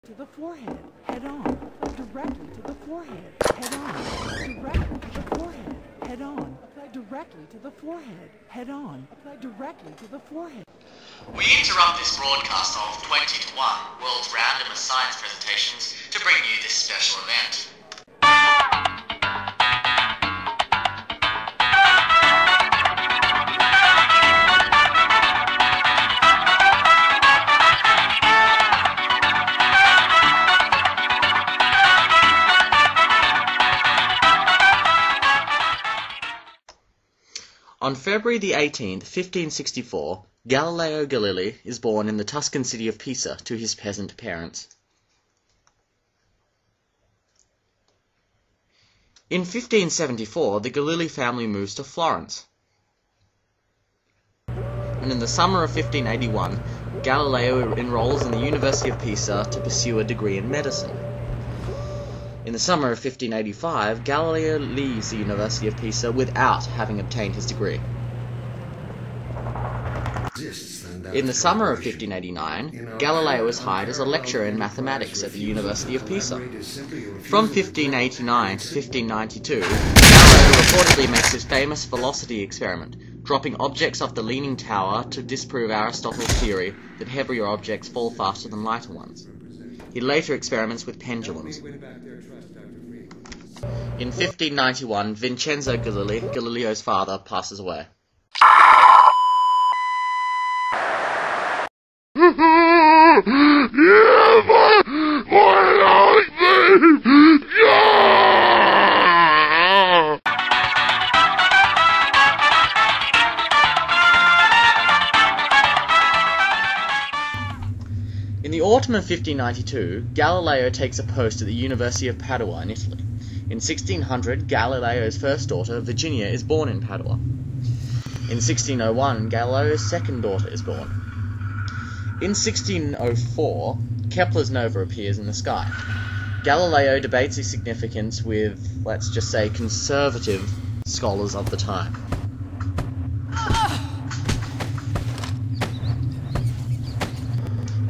To the forehead, head on. Directly to the forehead, head on. Directly to the forehead, head on. Apply directly to the forehead, head on. Apply directly to the forehead. We interrupt this broadcast of 20 to 1 World's Randomest Science Presentations to bring you this special event. On February the 18th, 1564, Galileo Galeili is born in the Tuscan city of Pisa to his peasant parents. In 1574, the Galeili family moves to Florence. And in the summer of 1581, Galileo enrolls in the University of Pisa to pursue a degree in medicine. In the summer of 1585, Galileo leaves the University of Pisa without having obtained his degree. In the summer of 1589, Galileo is hired as a lecturer in mathematics at the University of Pisa. From 1589 to 1592, Galileo reportedly makes his famous velocity experiment, dropping objects off the Leaning Tower to disprove Aristotle's theory that heavier objects fall faster than lighter ones. He later experiments with pendulums. In 1591, Vincenzo Galili, Galileo's father, passes away. In the autumn of 1592, Galileo takes a post at the University of Padua in Italy. In 1600, Galileo's first daughter, Virginia, is born in Padua. In 1601, Galileo's second daughter is born. In 1604, Kepler's nova appears in the sky. Galileo debates its significance with, let's just say, conservative scholars of the time.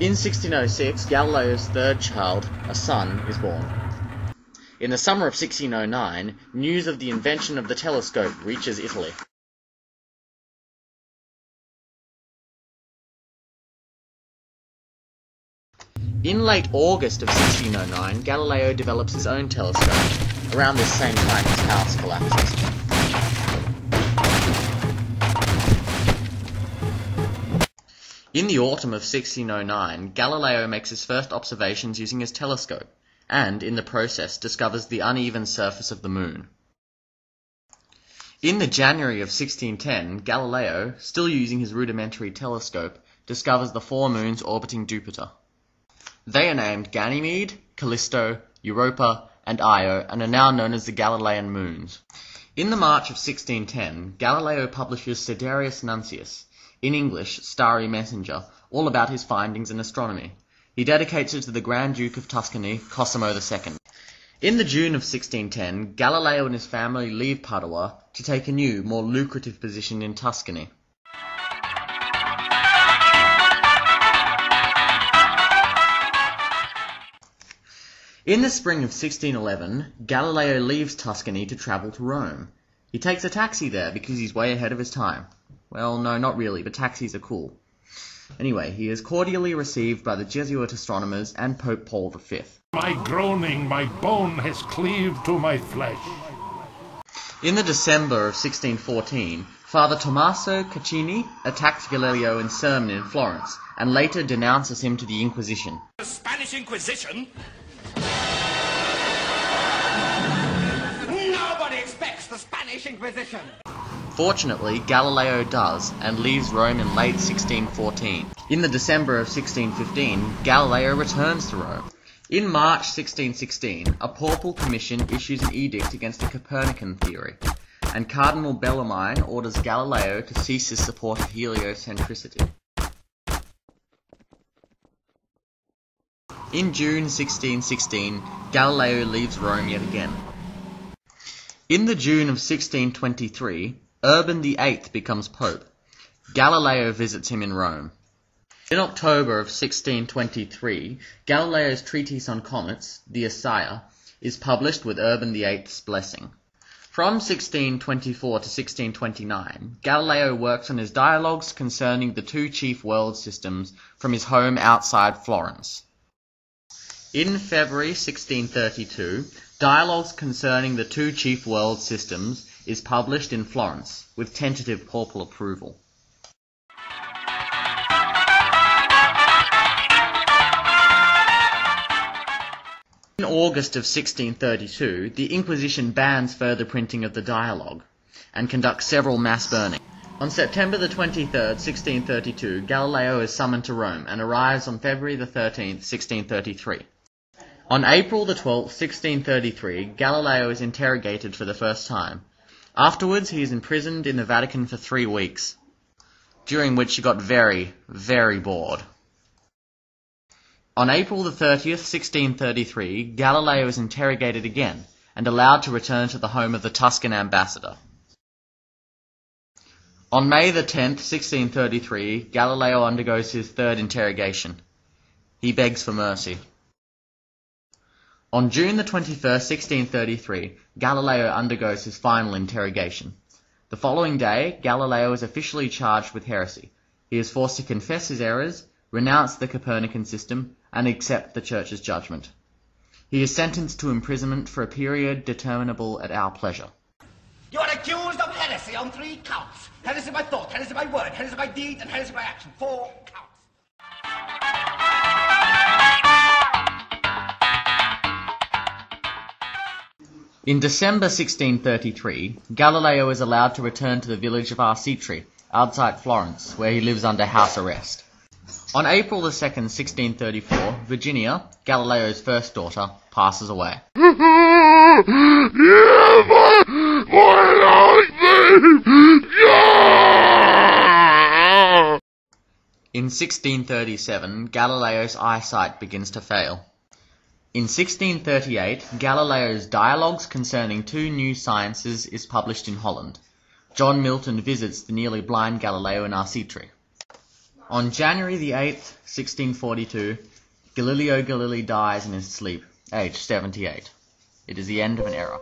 In 1606, Galileo's third child, a son, is born. In the summer of 1609, news of the invention of the telescope reaches Italy. In late August of 1609, Galileo develops his own telescope. Around this same time, his house collapses. In the autumn of 1609, Galileo makes his first observations using his telescope, and, in the process, discovers the uneven surface of the moon. In the January of 1610, Galileo, still using his rudimentary telescope, discovers the 4 moons orbiting Jupiter. They are named Ganymede, Callisto, Europa, and Io, and are now known as the Galilean moons. In the March of 1610, Galileo publishes Sidereus Nuncius, in English, Starry Messenger, all about his findings in astronomy. He dedicates it to the Grand Duke of Tuscany, Cosimo II. In the June of 1610, Galileo and his family leave Padua to take a new, more lucrative position in Tuscany. In the spring of 1611, Galileo leaves Tuscany to travel to Rome. He takes a taxi there because he's way ahead of his time. Well, no, not really, but taxis are cool. Anyway, he is cordially received by the Jesuit astronomers and Pope Paul V. My groaning, my bone has cleaved to my flesh. In the December of 1614, Father Tommaso Caccini attacks Galileo in sermon in Florence, and later denounces him to the Inquisition. The Spanish Inquisition? Nobody expects the Spanish Inquisition! Fortunately, Galileo does, and leaves Rome in late 1614. In the December of 1615, Galileo returns to Rome. In March 1616, a papal commission issues an edict against the Copernican theory, and Cardinal Bellarmine orders Galileo to cease his support of heliocentricity. In June 1616, Galileo leaves Rome yet again. In the June of 1623, Urban VIII becomes Pope. Galileo visits him in Rome. In October of 1623, Galileo's treatise on comets, the Essaya, is published with Urban VIII's blessing. From 1624 to 1629, Galileo works on his dialogues concerning the two chief world systems from his home outside Florence. In February 1632, Dialogues concerning the two chief world systems is published in Florence, with tentative papal approval. In August of 1632, the Inquisition bans further printing of the dialogue, and conducts several mass burnings. On September the 23rd, 1632, Galileo is summoned to Rome, and arrives on February the 13th, 1633. On April the 12th, 1633, Galileo is interrogated for the first time. Afterwards, he is imprisoned in the Vatican for 3 weeks, during which he got very, very bored. On April the 30th, 1633, Galileo is interrogated again, and allowed to return to the home of the Tuscan ambassador. On May the 10th, 1633, Galileo undergoes his third interrogation. He begs for mercy. On June the 21st, 1633, Galileo undergoes his final interrogation. The following day, Galileo is officially charged with heresy. He is forced to confess his errors, renounce the Copernican system, and accept the Church's judgment. He is sentenced to imprisonment for a period determinable at our pleasure. You are accused of heresy on 3 counts. Heresy by thought, heresy by word, heresy by deed, and heresy by action. 4 counts. In December 1633, Galileo is allowed to return to the village of Arcetri, outside Florence, where he lives under house arrest. On April the 2nd, 1634, Virginia, Galileo's first daughter, passes away. In 1637, Galileo's eyesight begins to fail. In 1638, Galileo's Dialogues concerning two new sciences is published in Holland. John Milton visits the nearly blind Galileo in Arcetri. On January the 8th, 1642, Galileo Galeili dies in his sleep, aged 78. It is the end of an era.